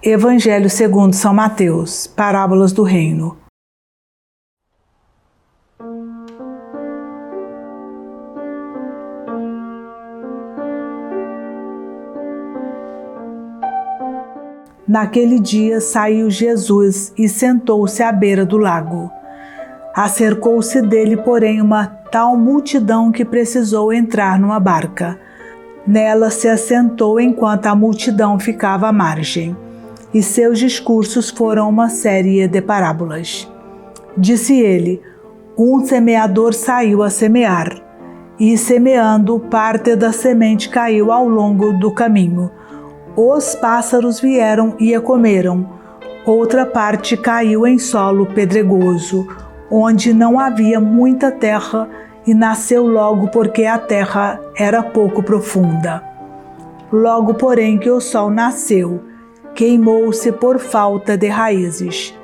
Evangelho segundo São Mateus, Parábolas do Reino. Naquele dia saiu Jesus e sentou-se à beira do lago. Acercou-se dele, porém, uma tal multidão que precisou entrar numa barca. Nela se assentou enquanto a multidão ficava à margem. E seus discursos foram uma série de parábolas. Disse ele: um semeador saiu a semear, e semeando, parte da semente caiu ao longo do caminho. Os pássaros vieram e a comeram. Outra parte caiu em solo pedregoso, onde não havia muita terra, e nasceu logo porque a terra era pouco profunda. Logo, porém, que o sol nasceu, queimou-se por falta de raízes.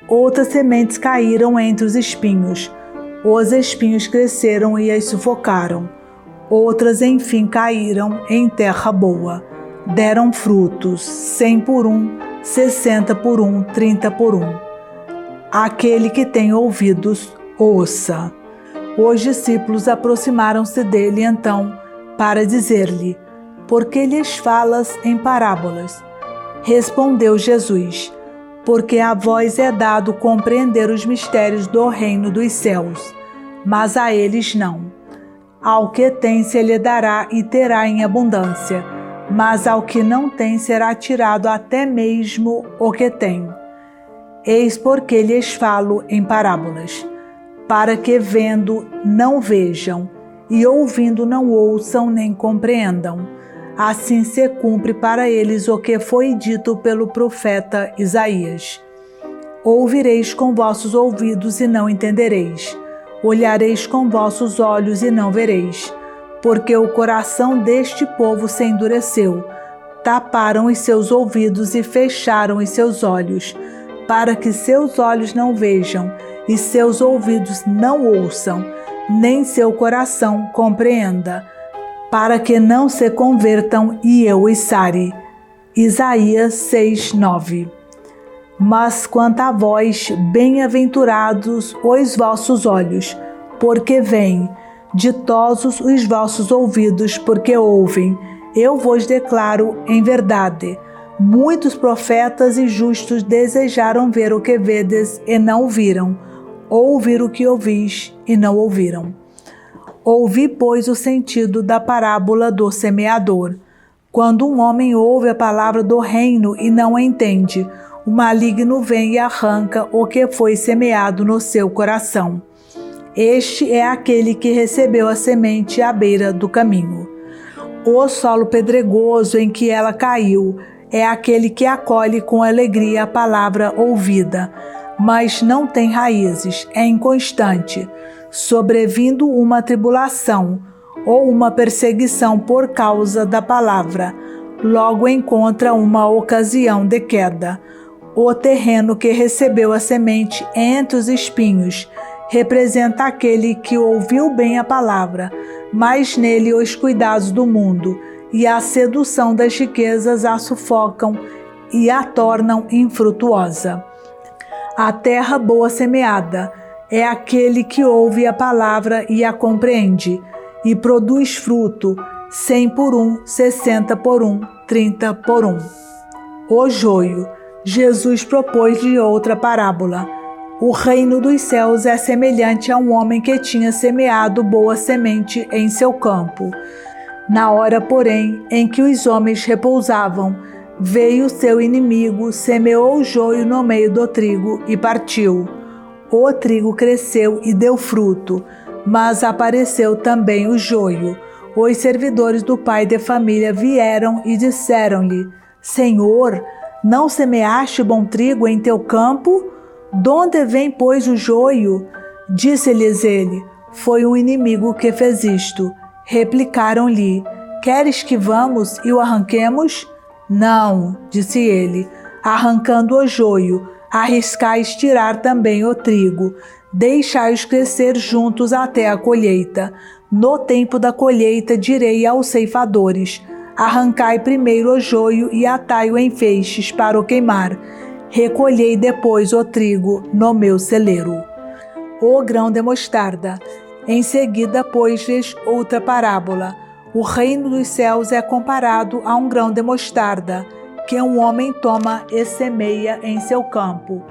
Outras sementes caíram entre os espinhos. Os espinhos cresceram e as sufocaram. Outras, enfim, caíram em terra boa. Deram frutos, 100 por 1, 60 por 1, 30 por 1. Aquele que tem ouvidos, ouça. Os discípulos aproximaram-se dele então para dizer-lhe: por que lhes falas em parábolas? Respondeu Jesus: porque a vós é dado compreender os mistérios do reino dos céus, mas a eles não. Ao que tem se lhe dará e terá em abundância, mas ao que não tem será tirado até mesmo o que tem. Eis porque lhes falo em parábolas, para que vendo não vejam, e ouvindo não ouçam nem compreendam. Assim se cumpre para eles o que foi dito pelo profeta Isaías: ouvireis com vossos ouvidos e não entendereis, olhareis com vossos olhos e não vereis, porque o coração deste povo se endureceu, taparam os seus ouvidos e fecharam os seus olhos, para que seus olhos não vejam e seus ouvidos não ouçam, nem seu coração compreenda, para que não se convertam e eu os sare. Isaías 6:9. Mas quanto a vós, bem-aventurados os vossos olhos, porque veem, ditosos os vossos ouvidos, porque ouvem. Eu vos declaro em verdade, muitos profetas e justos desejaram ver o que vedes e não viram, ouvir o que ouvis e não ouviram. Ouvi, pois, o sentido da parábola do semeador. Quando um homem ouve a palavra do reino e não a entende, o maligno vem e arranca o que foi semeado no seu coração. Este é aquele que recebeu a semente à beira do caminho. O solo pedregoso em que ela caiu é aquele que acolhe com alegria a palavra ouvida, mas não tem raízes, é inconstante. Sobrevindo uma tribulação ou uma perseguição por causa da palavra, logo encontra uma ocasião de queda. O terreno que recebeu a semente entre os espinhos representa aquele que ouviu bem a palavra, mas nele os cuidados do mundo e a sedução das riquezas a sufocam e a tornam infrutuosa. A terra boa semeada é aquele que ouve a palavra e a compreende, e produz fruto, 100 por 1, 60 por 1, 30 por 1. O joio. Jesus propôs-lhe outra parábola. O reino dos céus é semelhante a um homem que tinha semeado boa semente em seu campo. Na hora, porém, em que os homens repousavam, veio seu inimigo, semeou o joio no meio do trigo e partiu. O trigo cresceu e deu fruto, mas apareceu também o joio. Os servidores do pai de família vieram e disseram-lhe: Senhor, não semeaste bom trigo em teu campo? Donde vem, pois, o joio? Disse-lhes ele: foi um inimigo que fez isto. Replicaram-lhe: queres que vamos e o arranquemos? Não, disse ele, arrancando o joio, arriscais tirar também o trigo, deixai-os crescer juntos até a colheita. No tempo da colheita direi aos ceifadores: Arrancai primeiro o joio e atai-o em feixes para o queimar. Recolhei depois o trigo no meu celeiro. O grão de mostarda. Em seguida, pôs-lhes outra parábola. O reino dos céus é comparado a um grão de mostarda, que um homem toma e semeia em seu campo.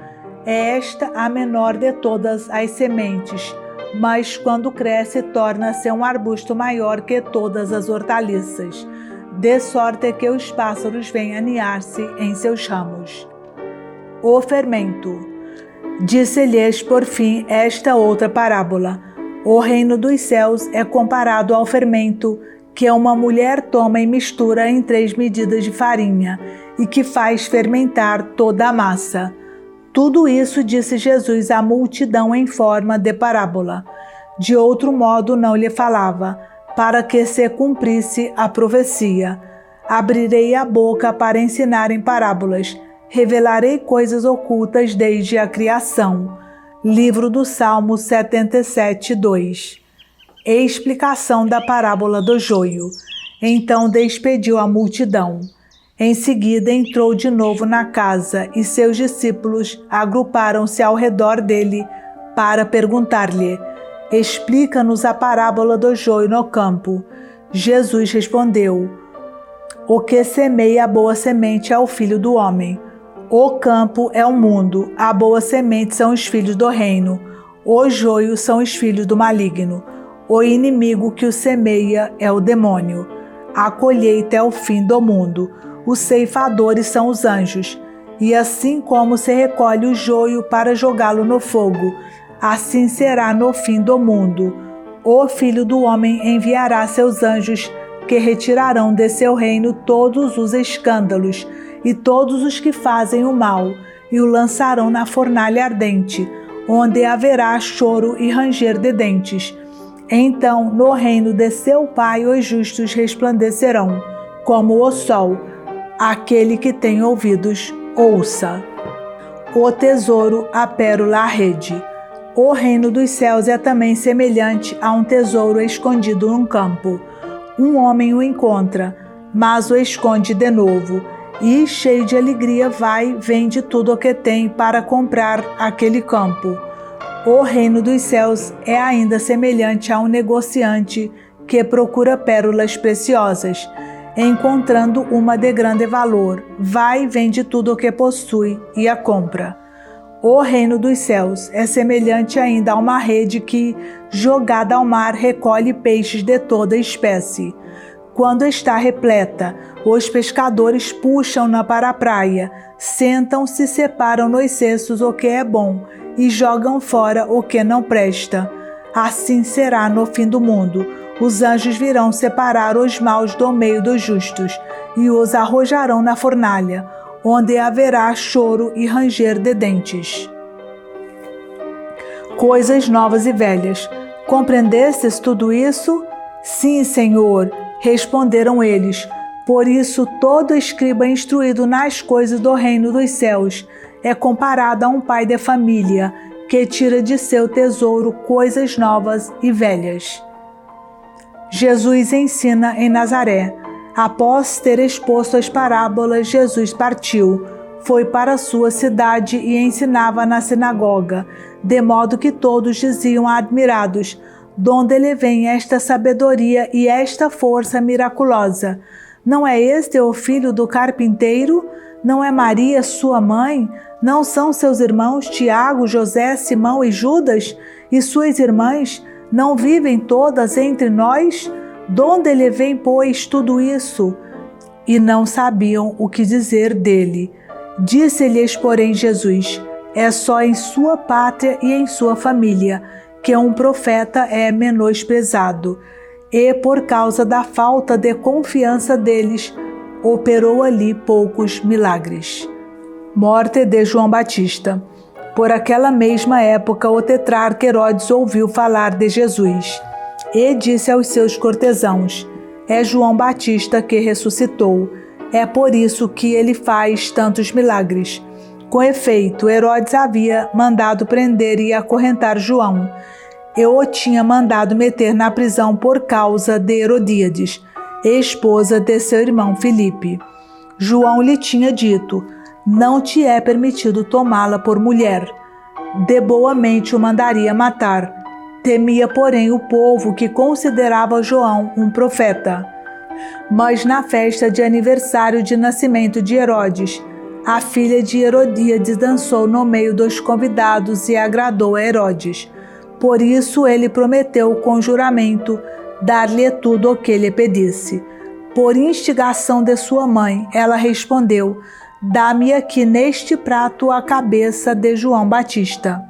É esta a menor de todas as sementes, mas quando cresce torna-se um arbusto maior que todas as hortaliças, de sorte que os pássaros vêm aninhar-se em seus ramos. O fermento. Disse-lhes por fim esta outra parábola. O reino dos céus é comparado ao fermento que uma mulher toma e mistura em 3 medidas de farinha e que faz fermentar toda a massa. Tudo isso disse Jesus à multidão em forma de parábola. De outro modo não lhe falava, para que se cumprisse a profecia. Abrirei a boca para ensinar em parábolas, revelarei coisas ocultas desde a criação. Livro do Salmo 77, 2. Explicação da parábola do joio. Então despediu a multidão. Em seguida entrou de novo na casa e seus discípulos agruparam-se ao redor dele para perguntar-lhe: explica-nos a parábola do joio no campo. Jesus respondeu: o que semeia a boa semente é o Filho do Homem. O campo é o mundo, a boa semente são os filhos do reino, o joio são os filhos do maligno. O inimigo que o semeia é o demônio. A colheita é o fim do mundo. Os ceifadores são os anjos. E assim como se recolhe o joio para jogá-lo no fogo, assim será no fim do mundo. O Filho do Homem enviará seus anjos, que retirarão de seu reino todos os escândalos e todos os que fazem o mal, e o lançarão na fornalha ardente, onde haverá choro e ranger de dentes. Então, no reino de seu Pai, os justos resplandecerão, como o sol. Aquele que tem ouvidos, ouça. O tesouro, a pérola, a rede. O reino dos céus é também semelhante a um tesouro escondido num campo. Um homem o encontra, mas o esconde de novo, e, cheio de alegria, vende tudo o que tem para comprar aquele campo. O reino dos céus é ainda semelhante a um negociante que procura pérolas preciosas. Encontrando uma de grande valor, vende tudo o que possui e a compra. O reino dos céus é semelhante ainda a uma rede que, jogada ao mar, recolhe peixes de toda espécie. Quando está repleta, os pescadores puxam-na para a praia, sentam-se, separam nos cestos o que é bom e jogam fora o que não presta. Assim será no fim do mundo. Os anjos virão separar os maus do meio dos justos e os arrojarão na fornalha, onde haverá choro e ranger de dentes. Coisas novas e velhas. Compreendestes tudo isso? Sim, Senhor, responderam eles. Por isso todo escriba instruído nas coisas do reino dos céus é comparado a um pai de família que tira de seu tesouro coisas novas e velhas. Jesus ensina em Nazaré. Após ter exposto as parábolas, Jesus partiu, foi para sua cidade e ensinava na sinagoga, de modo que todos diziam admirados: de onde ele vem esta sabedoria e esta força miraculosa? Não é este o filho do carpinteiro? Não é Maria sua mãe? Não são seus irmãos Tiago, José, Simão e Judas? E suas irmãs não vivem todas entre nós? De onde ele vem, pois, tudo isso? E não sabiam o que dizer dele. Disse-lhes, porém, Jesus: é só em sua pátria e em sua família que um profeta é menosprezado. E por causa da falta de confiança deles, operou ali poucos milagres. Morte de João Batista. Por aquela mesma época, o tetrarca Herodes ouviu falar de Jesus e disse aos seus cortesãos: é João Batista que ressuscitou. É por isso que ele faz tantos milagres. Com efeito, Herodes havia mandado prender e acorrentar João. Eu o tinha mandado meter na prisão por causa de Herodíades. esposa de seu irmão Filipe. João lhe tinha dito: não te é permitido tomá-la por mulher. De boa mente o mandaria matar. Temia, porém, o povo, que considerava João um profeta. Mas na festa de aniversário de nascimento de Herodes, a filha de Herodíades dançou no meio dos convidados e agradou a Herodes. Por isso ele prometeu com juramento dar-lhe tudo o que lhe pedisse. Por instigação de sua mãe, ela respondeu: dá-me aqui neste prato a cabeça de João Batista.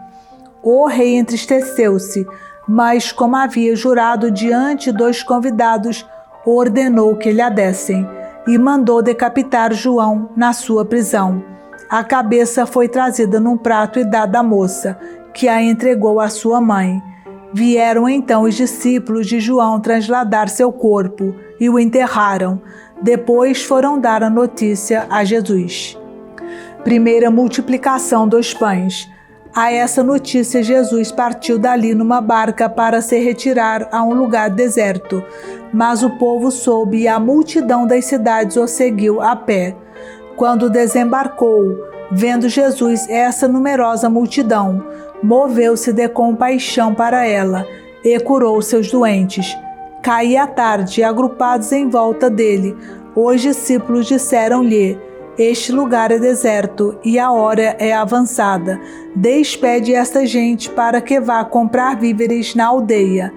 O rei entristeceu-se, mas como havia jurado diante dos convidados, ordenou que lhe a dessem e mandou decapitar João na sua prisão. A cabeça foi trazida num prato e dada à moça, que a entregou à sua mãe. Vieram então os discípulos de João trasladar seu corpo e o enterraram. Depois foram dar a notícia a Jesus. Primeira multiplicação dos pães. A essa notícia, Jesus partiu dali numa barca para se retirar a um lugar deserto. Mas o povo soube e a multidão das cidades o seguiu a pé. Quando desembarcou, vendo Jesus essa numerosa multidão, moveu-se de compaixão para ela e curou seus doentes. Caía a tarde, agrupados em volta dele, os discípulos disseram-lhe: este lugar é deserto e a hora é avançada. Despede esta gente para que vá comprar víveres na aldeia.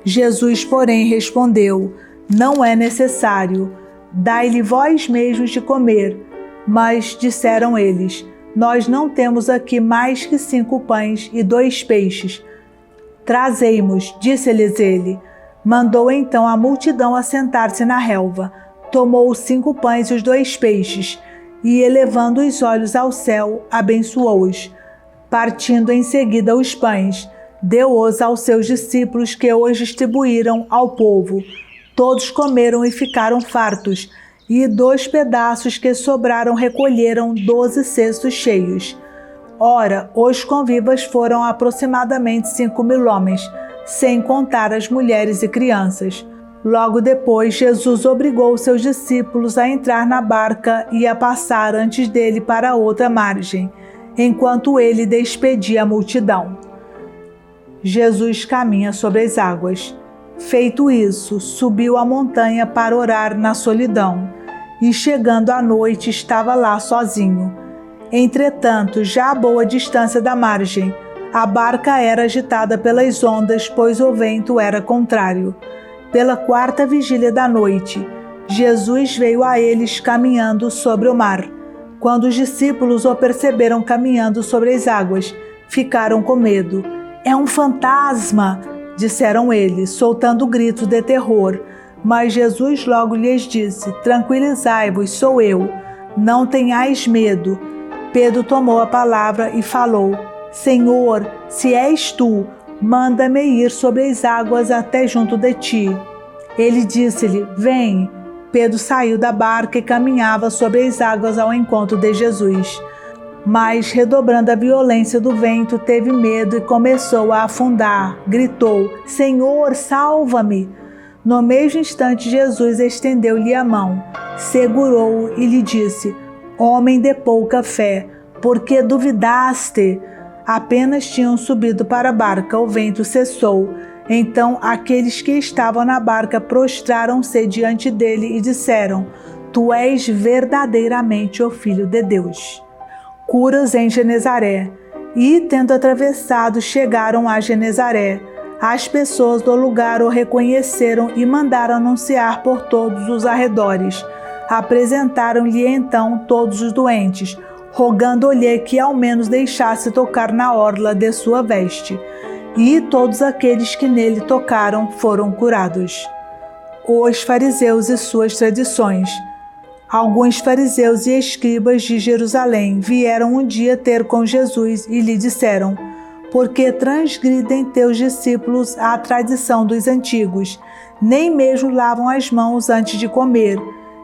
Jesus, porém, respondeu: não é necessário. Dai-lhe vós mesmos de comer. Mas disseram eles: nós não temos aqui mais que 5 pães e 2 peixes. Trazei-mos, disse-lhes ele. Mandou então a multidão assentar-se na relva. Tomou os 5 pães e os 2 peixes, e elevando os olhos ao céu, abençoou-os. Partindo em seguida os pães, deu-os aos seus discípulos, que os distribuíram ao povo. Todos comeram e ficaram fartos, e dos pedaços que sobraram recolheram 12 cestos cheios. Ora, os convivas foram aproximadamente 5.000 homens, sem contar as mulheres e crianças. Logo depois, Jesus obrigou seus discípulos a entrar na barca e a passar antes dele para outra margem, enquanto ele despedia a multidão. Jesus caminha sobre as águas. Feito isso, subiu a montanha para orar na solidão, e chegando à noite estava lá sozinho. Entretanto, já a boa distância da margem, a barca era agitada pelas ondas, pois o vento era contrário. Pela 4ª vigília da noite, Jesus veio a eles caminhando sobre o mar. Quando os discípulos o perceberam caminhando sobre as águas, ficaram com medo. É um fantasma, disseram eles, soltando gritos de terror. Mas Jesus logo lhes disse: tranquilizai-vos, sou eu, não tenhais medo. Pedro tomou a palavra e falou: Senhor, se és tu, manda-me ir sobre as águas até junto de ti. Ele disse-lhe: vem. Pedro saiu da barca e caminhava sobre as águas ao encontro de Jesus. Mas, redobrando a violência do vento, teve medo e começou a afundar. Gritou: Senhor, salva-me! No mesmo instante, Jesus estendeu-lhe a mão, segurou-o e lhe disse: homem de pouca fé, por que duvidaste? Apenas tinham subido para a barca, o vento cessou. Então aqueles que estavam na barca prostraram-se diante dele e disseram: Tu és verdadeiramente o Filho de Deus. Curas em Genezaré. E, tendo atravessado, chegaram a Genezaré. As pessoas do lugar o reconheceram e mandaram anunciar por todos os arredores. Apresentaram-lhe então todos os doentes, rogando-lhe que ao menos deixasse tocar na orla de sua veste. E todos aqueles que nele tocaram foram curados. Os fariseus e suas tradições. Alguns fariseus e escribas de Jerusalém vieram um dia ter com Jesus e lhe disseram: por que transgridem teus discípulos a tradição dos antigos? Nem mesmo lavam as mãos antes de comer.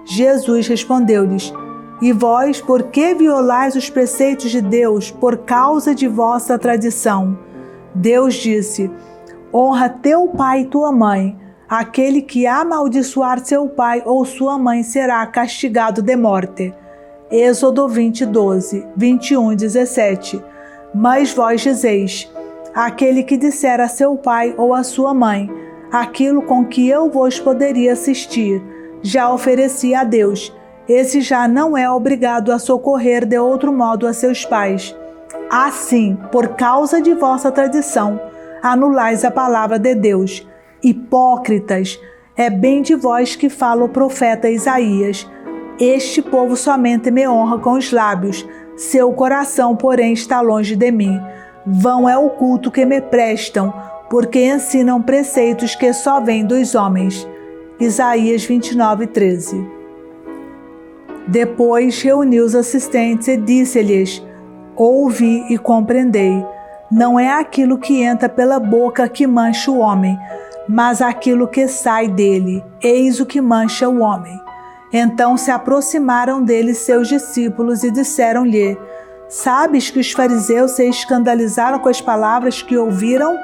Jesus respondeu-lhes: e vós, por que violais os preceitos de Deus por causa de vossa tradição? Deus disse: honra teu pai e tua mãe. aquele que amaldiçoar seu pai ou sua mãe será castigado de morte. Êxodo 20:12, 21:17. Mas vós dizeis: aquele que disser a seu pai ou a sua mãe, aquilo com que eu vos poderia assistir, já ofereci a Deus. Esse já não é obrigado a socorrer de outro modo a seus pais. Assim, por causa de vossa tradição, anulais a palavra de Deus. Hipócritas, é bem de vós que fala o profeta Isaías. Este povo somente me honra com os lábios, seu coração, porém, está longe de mim. Vão é o culto que me prestam, porque ensinam preceitos que só vêm dos homens. Isaías 29:13. Depois reuniu os assistentes e disse-lhes: ouvi e compreendei. Não é aquilo que entra pela boca que mancha o homem, mas aquilo que sai dele, eis o que mancha o homem. Então se aproximaram dele seus discípulos e disseram-lhe: sabes que os fariseus se escandalizaram com as palavras que ouviram?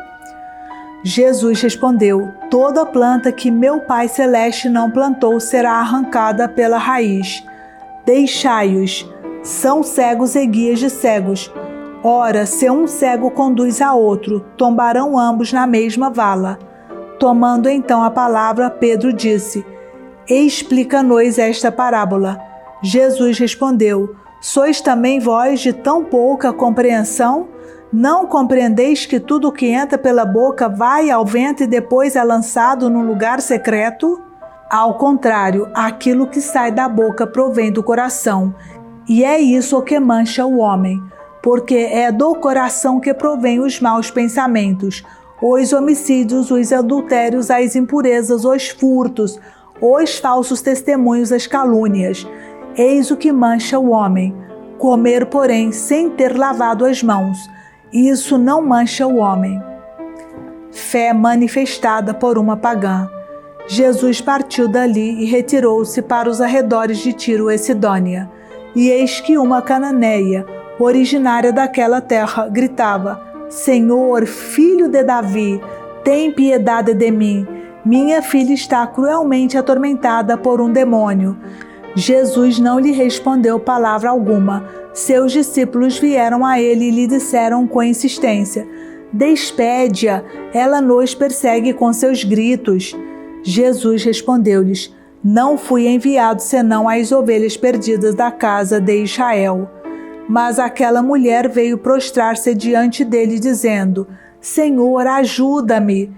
Jesus respondeu: toda planta que meu Pai Celeste não plantou será arrancada pela raiz. Deixai-os, são cegos e guias de cegos. Ora, se um cego conduz a outro, tombarão ambos na mesma vala. Tomando então a palavra, Pedro disse: explica-nos esta parábola. Jesus respondeu: sois também vós de tão pouca compreensão? Não compreendeis que tudo o que entra pela boca vai ao vento e depois é lançado num lugar secreto? Ao contrário, aquilo que sai da boca provém do coração, e é isso o que mancha o homem, porque é do coração que provém os maus pensamentos, os homicídios, os adultérios, as impurezas, os furtos, os falsos testemunhos, as calúnias. Eis o que mancha o homem. Comer, porém, sem ter lavado as mãos, isso não mancha o homem. Fé manifestada por uma pagã. Jesus partiu dali e retirou-se para os arredores de Tiro e Sidônia. E eis que uma cananeia, originária daquela terra, gritava: Senhor, filho de Davi, tem piedade de mim. Minha filha está cruelmente atormentada por um demônio. Jesus não lhe respondeu palavra alguma. Seus discípulos vieram a ele e lhe disseram com insistência: despede-a, ela nos persegue com seus gritos. Jesus respondeu-lhes: não fui enviado senão às ovelhas perdidas da casa de Israel. Mas aquela mulher veio prostrar-se diante dele, dizendo: Senhor, ajuda-me.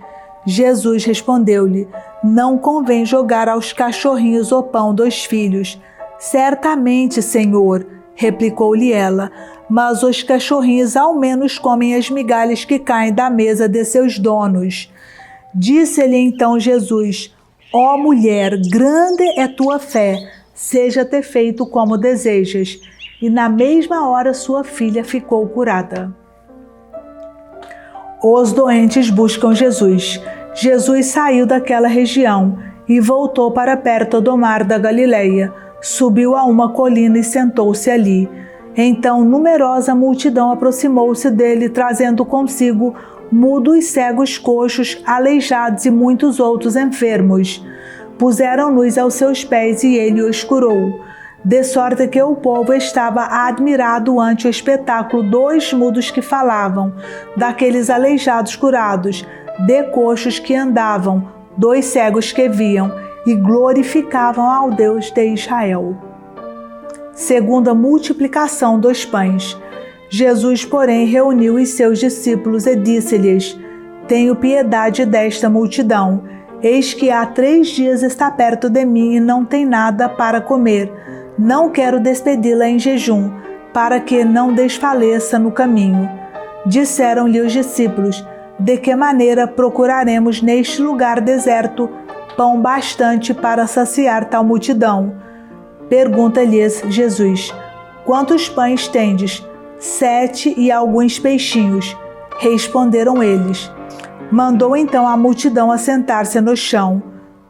Jesus respondeu-lhe: não convém jogar aos cachorrinhos o pão dos filhos. Certamente, Senhor, replicou-lhe ela, mas os cachorrinhos ao menos comem as migalhas que caem da mesa de seus donos. Disse-lhe então Jesus: ó mulher, grande é tua fé, seja-te feito como desejas. E na mesma hora sua filha ficou curada. Os doentes buscam Jesus. Jesus saiu daquela região e voltou para perto do mar da Galileia. Subiu a uma colina e sentou-se ali. Então numerosa multidão aproximou-se dele, trazendo consigo mudos, cegos, coxos, aleijados e muitos outros enfermos. Puseram-nos aos seus pés e ele os curou. De sorte que o povo estava admirado ante o espetáculo dos mudos que falavam, daqueles aleijados curados, de coxos que andavam, dos cegos que viam, e glorificavam ao Deus de Israel. Segunda multiplicação dos pães. Jesus, porém, reuniu os seus discípulos e disse-lhes: tenho piedade desta multidão. Eis que há 3 dias está perto de mim e não tem nada para comer. Não quero despedi-la em jejum, para que não desfaleça no caminho. Disseram-lhe os discípulos: de que maneira procuraremos neste lugar deserto pão bastante para saciar tal multidão? Pergunta-lhes Jesus: quantos pães tendes? 7 e alguns peixinhos. Responderam eles. Mandou então a multidão assentar-se no chão.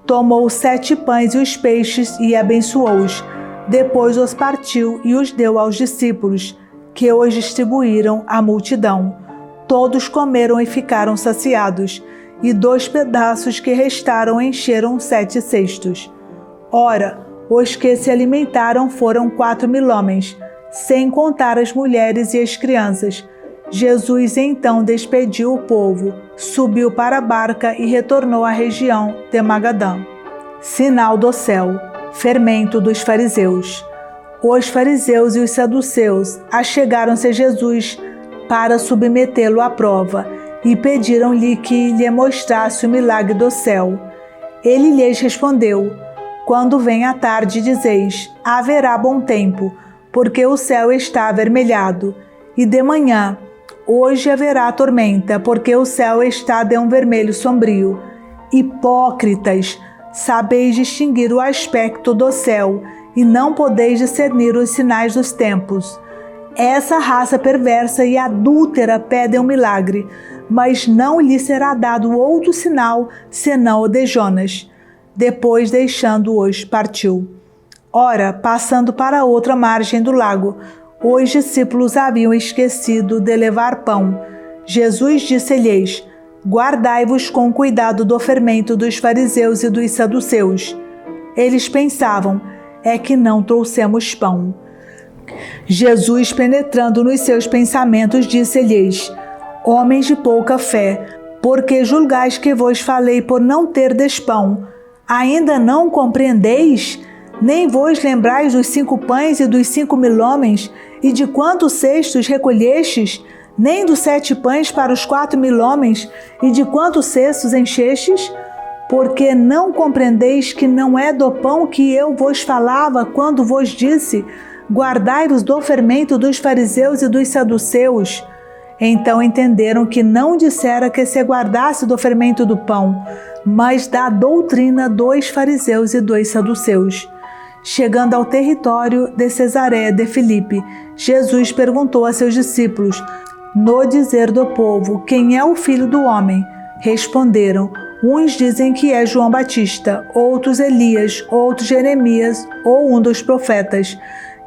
Tomou 7 pães e os peixes e abençoou-os. Depois os partiu e os deu aos discípulos, que os distribuíram à multidão. Todos comeram e ficaram saciados. e 2 pedaços que restaram encheram 7 cestos. Ora, os que se alimentaram foram 4.000 homens, sem contar as mulheres e as crianças. Jesus então despediu o povo, subiu para a barca e retornou à região de Magadã. Sinal do céu, fermento dos fariseus. Os fariseus e os saduceus achegaram-se a Jesus para submetê-lo à prova e pediram-lhe que lhe mostrasse o milagre do céu. Ele lhes respondeu: quando vem a tarde, dizeis, haverá bom tempo, porque o céu está avermelhado, e de manhã, hoje haverá tormenta, porque o céu está de um vermelho sombrio. Hipócritas, sabeis distinguir o aspecto do céu, e não podeis discernir os sinais dos tempos. Essa raça perversa e adúltera pede um milagre, mas não lhe será dado outro sinal, senão o de Jonas. Depois, deixando-os, partiu. Ora, passando para outra margem do lago, os discípulos haviam esquecido de levar pão. Jesus disse-lhes: guardai-vos com cuidado do fermento dos fariseus e dos saduceus. Eles pensavam: é que não trouxemos pão. Jesus, penetrando nos seus pensamentos, disse-lhes: homens de pouca fé, porque julgais que vos falei por não terdes pão? Ainda não compreendeis? Nem vos lembrais dos 5 pães e dos 5.000 homens, e de quantos cestos recolhestes? Nem dos 7 pães para os 4.000 homens, e de quantos cestos enchestes? Porque não compreendeis que não é do pão que eu vos falava quando vos disse: guardai-vos do fermento dos fariseus e dos saduceus? Então entenderam que não dissera que se guardasse do fermento do pão, mas da doutrina dos fariseus e dos saduceus. Chegando ao território de Cesareia de Filipe, Jesus perguntou a seus discípulos, no dizer do povo: quem é o Filho do Homem? Responderam: uns dizem que é João Batista, outros Elias, outros Jeremias ou um dos profetas.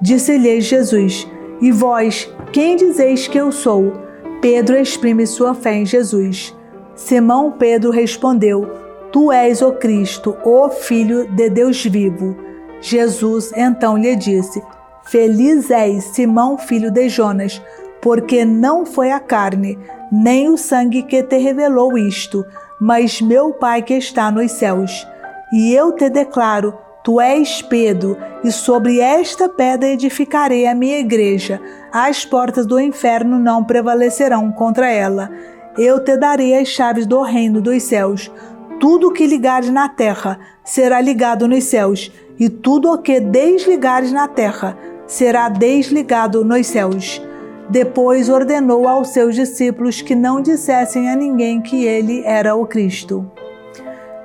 Disse-lhes Jesus: e vós, quem dizeis que eu sou? Pedro exprime sua fé em Jesus. Simão Pedro respondeu: tu és o Cristo, o Filho de Deus vivo. Jesus então lhe disse: feliz és, Simão, filho de Jonas, porque não foi a carne, nem o sangue que te revelou isto, mas meu Pai que está nos céus. E eu te declaro: tu és Pedro, e sobre esta pedra edificarei a minha igreja. As portas do inferno não prevalecerão contra ela. Eu te darei as chaves do reino dos céus. Tudo o que ligares na terra será ligado nos céus, e tudo o que desligares na terra será desligado nos céus. Depois ordenou aos seus discípulos que não dissessem a ninguém que ele era o Cristo.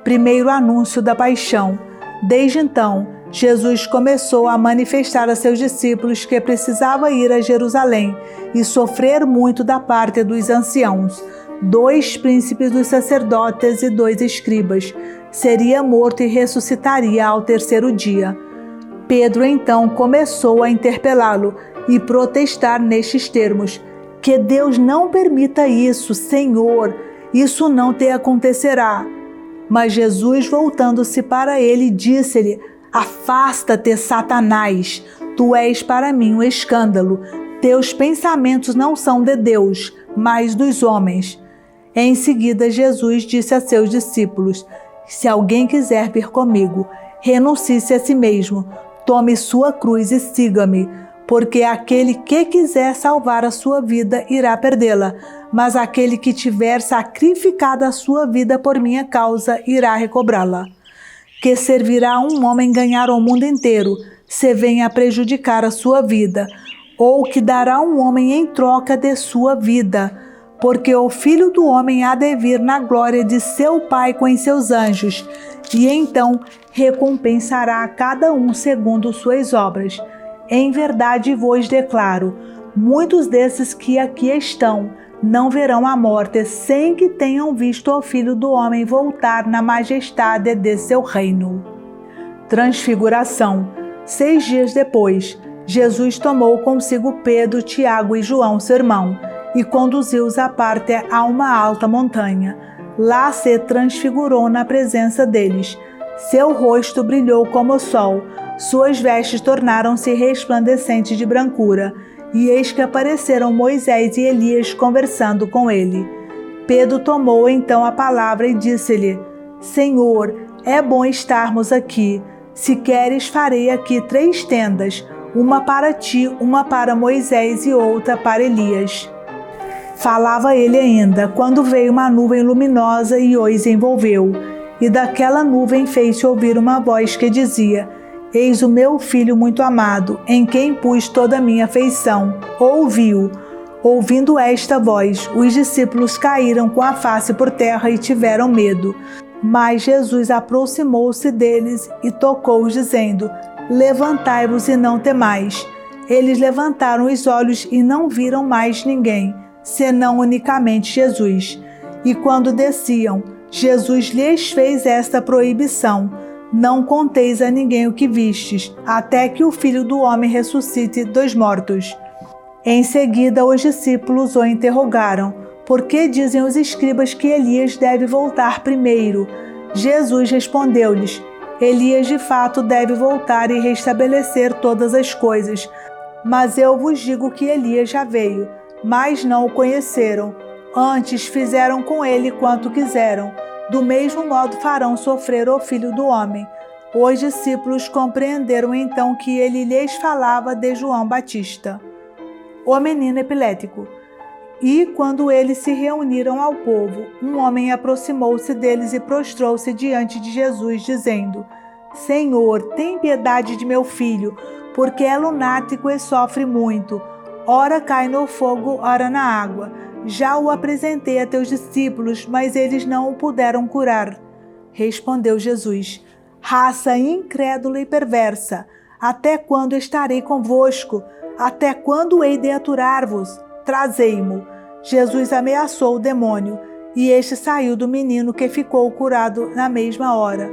Primeiro anúncio da paixão. Desde então, Jesus começou a manifestar a seus discípulos que precisava ir a Jerusalém e sofrer muito da parte dos anciãos, 2 príncipes dos sacerdotes e 2 escribas. Seria morto e ressuscitaria ao 3º dia. Pedro então começou a interpelá-lo e protestar nestes termos: que Deus não permita isso, Senhor, isso não te acontecerá. Mas Jesus, voltando-se para ele, disse-lhe: afasta-te, Satanás, tu és para mim um escândalo. Teus pensamentos não são de Deus, mas dos homens. Em seguida, Jesus disse a seus discípulos: se alguém quiser vir comigo, renuncie-se a si mesmo, tome sua cruz e siga-me. Porque aquele que quiser salvar a sua vida irá perdê-la, mas aquele que tiver sacrificado a sua vida por minha causa irá recobrá-la. Que servirá a um homem ganhar o mundo inteiro, se venha a prejudicar a sua vida? Ou que dará um homem em troca de sua vida? Porque o Filho do Homem há de vir na glória de seu Pai com os seus anjos, e então recompensará a cada um segundo suas obras. Em verdade vos declaro, muitos desses que aqui estão não verão a morte sem que tenham visto o Filho do Homem voltar na majestade de seu reino. Transfiguração. 6 dias depois, Jesus tomou consigo Pedro, Tiago e João, seu irmão, e conduziu-os à parte a uma alta montanha. lá se transfigurou na presença deles. Seu rosto brilhou como o sol, suas vestes tornaram-se resplandecentes de brancura, e eis que apareceram Moisés e Elias conversando com ele. Pedro tomou então a palavra e disse-lhe: Senhor, é bom estarmos aqui. Se queres, farei aqui 3 tendas, uma para ti, uma para Moisés e outra para Elias. Falava ele ainda, quando veio uma nuvem luminosa e os envolveu. E daquela nuvem fez-se ouvir uma voz que dizia: Eis o meu filho muito amado, em quem pus toda a minha afeição. Ouviu. Ouvindo esta voz, os discípulos caíram com a face por terra e tiveram medo. Mas Jesus aproximou-se deles e tocou-os, dizendo: Levantai-vos e não temais. Eles levantaram os olhos e não viram mais ninguém, senão unicamente Jesus. E quando desciam, Jesus lhes fez esta proibição: Não conteis a ninguém o que vistes, até que o Filho do Homem ressuscite dos mortos. Em seguida, os discípulos o interrogaram: Por que dizem os escribas que Elias deve voltar primeiro? Jesus respondeu-lhes: Elias de fato deve voltar e restabelecer todas as coisas. Mas eu vos digo que Elias já veio, mas não o conheceram. Antes fizeram com ele quanto quiseram. Do mesmo modo farão sofrer o Filho do Homem. Os discípulos compreenderam então que ele lhes falava de João Batista, o menino epilético. E quando eles se reuniram ao povo, um homem aproximou-se deles e prostrou-se diante de Jesus, dizendo: Senhor, tem piedade de meu filho, porque é lunático e sofre muito. Ora cai no fogo, ora na água. Já o apresentei a teus discípulos, mas eles não o puderam curar. Respondeu Jesus: Raça incrédula e perversa, até quando estarei convosco? Até quando hei de aturar-vos? Trazei-mo. Jesus ameaçou o demônio, e este saiu do menino, que ficou curado na mesma hora.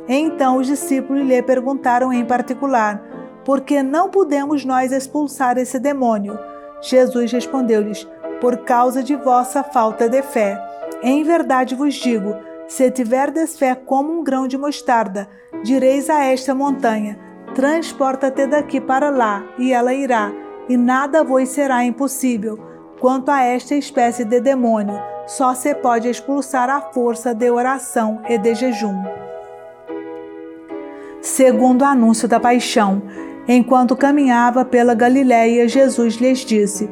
Então os discípulos lhe perguntaram em particular: Por que não pudemos nós expulsar esse demônio? Jesus respondeu-lhes: Por causa de vossa falta de fé. Em verdade vos digo, se tiverdes fé como um grão de mostarda, direis a esta montanha: Transporta-te daqui para lá, e ela irá, e nada vos será impossível. Quanto a esta espécie de demônio, só se pode expulsar à força de oração e de jejum. Segundo o anúncio da paixão, enquanto caminhava pela Galiléia, Jesus lhes disse: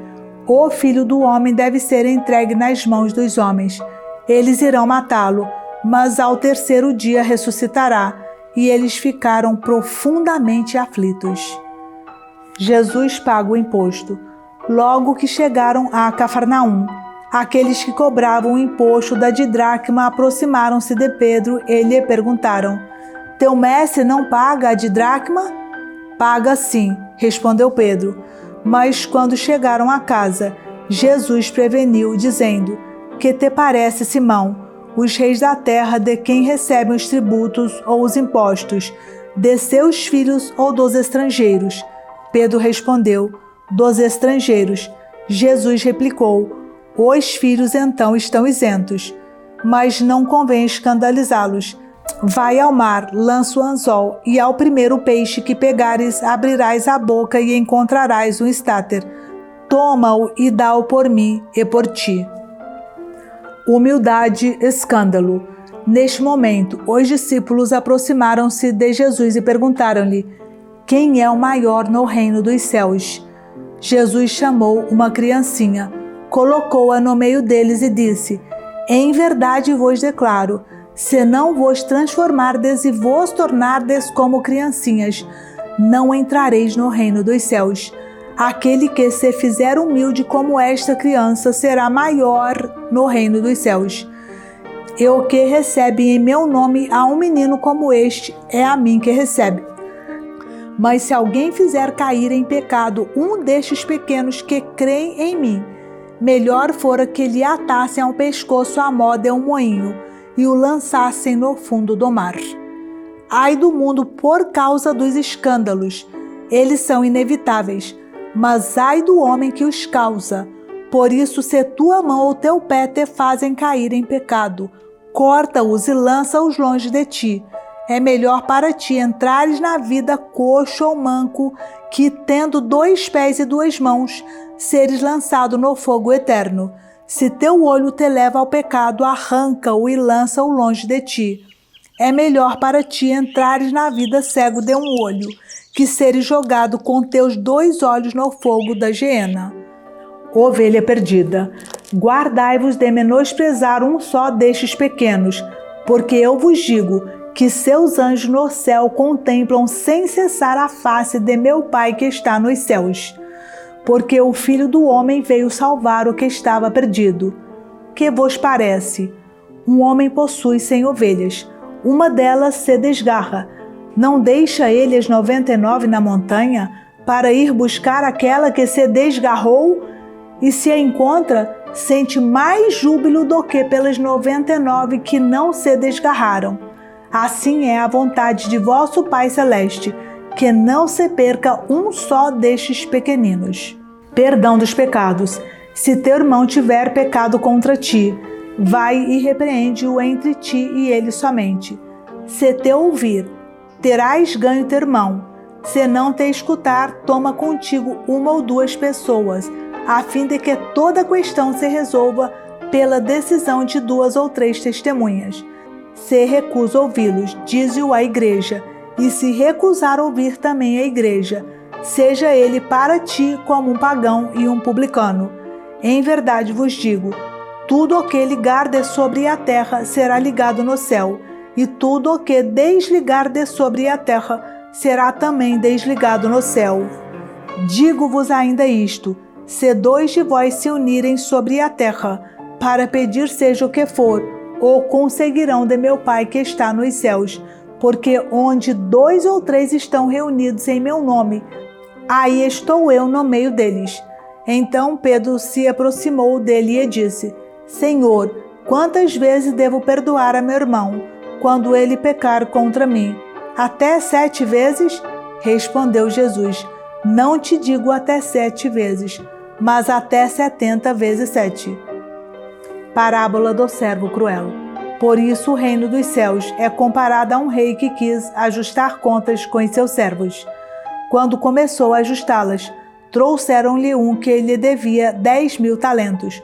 O Filho do Homem deve ser entregue nas mãos dos homens. Eles irão matá-lo, mas ao 3º dia ressuscitará. E eles ficaram profundamente aflitos. Jesus paga o imposto. Logo que chegaram a Cafarnaum, aqueles que cobravam o imposto da didracma aproximaram-se de Pedro e lhe perguntaram: Teu mestre não paga a didracma? Paga sim, respondeu Pedro. Mas quando chegaram a casa, Jesus preveniu, dizendo: Que te parece, Simão? Os reis da terra de quem recebem os tributos ou os impostos, de seus filhos ou dos estrangeiros? Pedro respondeu: Dos estrangeiros. Jesus replicou: Os filhos então estão isentos, mas não convém escandalizá-los. Vai ao mar, lança o anzol, e ao primeiro peixe que pegares, abrirás a boca e encontrarás um estáter. Toma-o e dá-o por mim e por ti. Humildade, escândalo. Neste momento, os discípulos aproximaram-se de Jesus e perguntaram-lhe: Quem é o maior no reino dos céus? Jesus chamou uma criancinha, colocou-a no meio deles e disse: Em verdade vos declaro, se não vos transformardes e vos tornardes como criancinhas, não entrareis no reino dos céus. Aquele que se fizer humilde como esta criança será maior no reino dos céus. E o que recebe em meu nome a um menino como este, é a mim que recebe. Mas se alguém fizer cair em pecado um destes pequenos que creem em mim, melhor fora que lhe atassem ao pescoço a mó de um moinho e o lançassem no fundo do mar. Ai do mundo por causa dos escândalos, eles são inevitáveis, mas ai do homem que os causa. Por isso, se tua mão ou teu pé te fazem cair em pecado, corta-os e lança-os longe de ti. É melhor para ti entrares na vida coxo ou manco, que, tendo 2 pés e 2 mãos, seres lançado no fogo eterno. Se teu olho te leva ao pecado, arranca-o e lança-o longe de ti. É melhor para ti entrares na vida cego de um olho, que seres jogado com teus 2 olhos no fogo da geena. Ovelha perdida, guardai-vos de menosprezar um só destes pequenos, porque eu vos digo que seus anjos no céu contemplam sem cessar a face de meu Pai que está nos céus. Porque o Filho do Homem veio salvar o que estava perdido. Que vos parece? Um homem possui 100 ovelhas. Uma delas se desgarra. Não deixa ele as 99 na montanha para ir buscar aquela que se desgarrou? E se a encontra, sente mais júbilo do que pelas 99 que não se desgarraram. Assim é a vontade de vosso Pai Celeste, que não se perca um só destes pequeninos. Perdão dos pecados. Se teu irmão tiver pecado contra ti, vai e repreende-o entre ti e ele somente. Se te ouvir, terás ganho teu irmão. Se não te escutar, toma contigo 1 ou 2 pessoas, a fim de que toda questão se resolva pela decisão de 2 ou 3 testemunhas. Se recusa ouvi-los, dize-o à igreja, e se recusar ouvir também a igreja, seja ele para ti como um pagão e um publicano. Em verdade vos digo, tudo o que ligar de sobre a terra será ligado no céu, e tudo o que desligar de sobre a terra será também desligado no céu. Digo-vos ainda isto, se 2 de vós se unirem sobre a terra, para pedir seja o que for, ou conseguirão de meu Pai que está nos céus, porque onde 2 ou 3 estão reunidos em meu nome, aí estou eu no meio deles. Então Pedro se aproximou dele e disse, Senhor, quantas vezes devo perdoar a meu irmão, quando ele pecar contra mim? Até 7 vezes? Respondeu Jesus, não te digo até 7 vezes, mas até 70 vezes 7. Parábola do servo cruel. Por isso o reino dos céus é comparado a um rei que quis ajustar contas com os seus servos. Quando começou a ajustá-las, trouxeram-lhe um que lhe devia 10.000 talentos.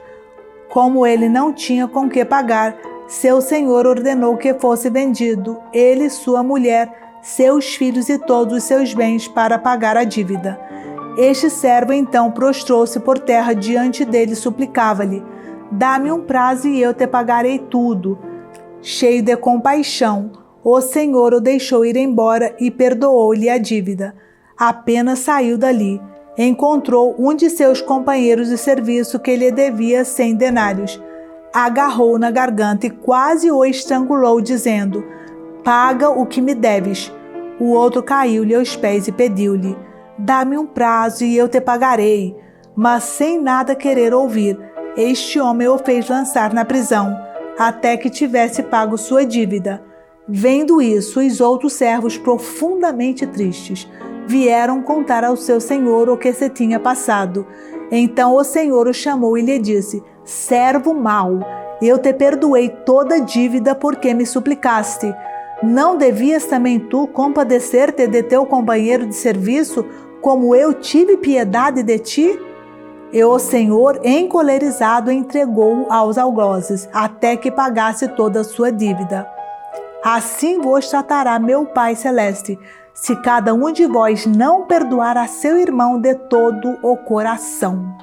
Como ele não tinha com que pagar, seu senhor ordenou que fosse vendido, ele, sua mulher, seus filhos e todos os seus bens para pagar a dívida. Este servo então prostrou-se por terra diante dele e suplicava-lhe, dá-me um prazo e eu te pagarei tudo. Cheio de compaixão, o Senhor o deixou ir embora e perdoou-lhe a dívida. Apenas saiu dali, encontrou um de seus companheiros de serviço que lhe devia 100 denários. Agarrou-o na garganta e quase o estrangulou, dizendo, paga o que me deves. O outro caiu-lhe aos pés e pediu-lhe, dá-me um prazo e eu te pagarei. Mas sem nada querer ouvir, este homem o fez lançar na prisão, até que tivesse pago sua dívida. Vendo isso, os outros servos, profundamente tristes, vieram contar ao seu senhor o que se tinha passado. Então o senhor o chamou e lhe disse, servo mau, eu te perdoei toda a dívida porque me suplicaste. Não devias também tu compadecer-te de teu companheiro de serviço, como eu tive piedade de ti? E o Senhor, encolerizado, entregou-o aos algozes, até que pagasse toda a sua dívida. Assim vos tratará meu Pai Celeste, se cada um de vós não perdoar a seu irmão de todo o coração.